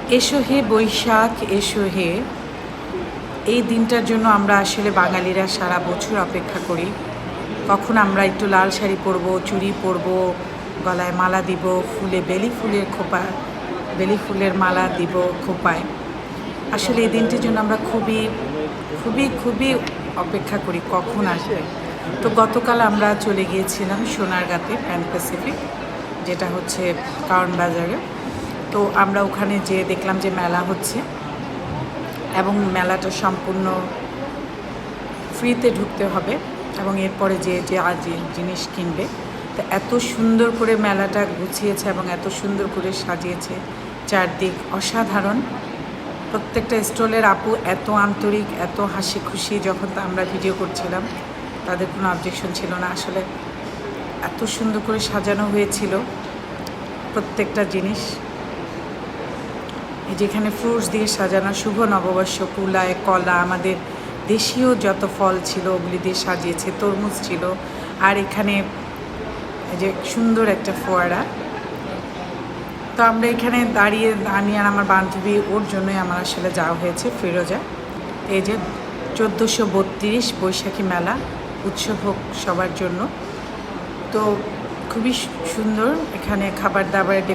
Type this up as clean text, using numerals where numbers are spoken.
এসো হে বৈশাখ এসো হে, এই দিনটার জন্য আমরা আসলে বাঙালিরা সারা বছর অপেক্ষা করি। কখন আমরা একটু লাল শাড়ি পরবো, চুড়ি পরবো, গলায় মালা দিব, বেলি ফুলের মালা দিব খোপায়। আসলে এই দিনটির জন্য আমরা খুবই খুবই খুবই অপেক্ষা করি কখন আসবে। তো গতকাল আমরা চলে গিয়েছিলাম সোনারগাঁতে, প্যান প্যাসিফিক, যেটা হচ্ছে কারণ বাজারে। তো আমরা ওখানে যেয়ে দেখলাম যে মেলা হচ্ছে এবং মেলাটা সম্পূর্ণ ফ্রিতে ঢুকতে হবে এবং এরপরে যে জিনিস কিনবে। তো এত সুন্দর করে মেলাটা গুছিয়েছে এবং এত সুন্দর করে সাজিয়েছে, চারদিক অসাধারণ। প্রত্যেকটা স্টলের আপু এত আন্তরিক, এত হাসি খুশি। যখন আমরা ভিডিও করছিলাম তাদের কোনো অবজেকশন ছিল না। আসলে এত সুন্দর করে সাজানো হয়েছিল প্রত্যেকটা জিনিস। যেখানে ফ্রুটস দিয়ে সাজানো, শুভ নববর্ষ, কুলায় কলা, আমাদের দেশীয় যত ফল ছিল ওগুলি দিয়ে সাজিয়েছে, তরমুজ ছিল। আর এখানে যে সুন্দর একটা ফোয়ারা। তো আমরা এখানে দাঁড়িয়ে আমি আর আমার বান্ধবী, ওর জন্যই আমার আসলে যাওয়া হয়েছে ফিরোজা। এই যে 1432 বৈশাখী মেলা, উৎসব হোক সবার জন্য। তো খুবই সুন্দর এখানে খাবার দাবারের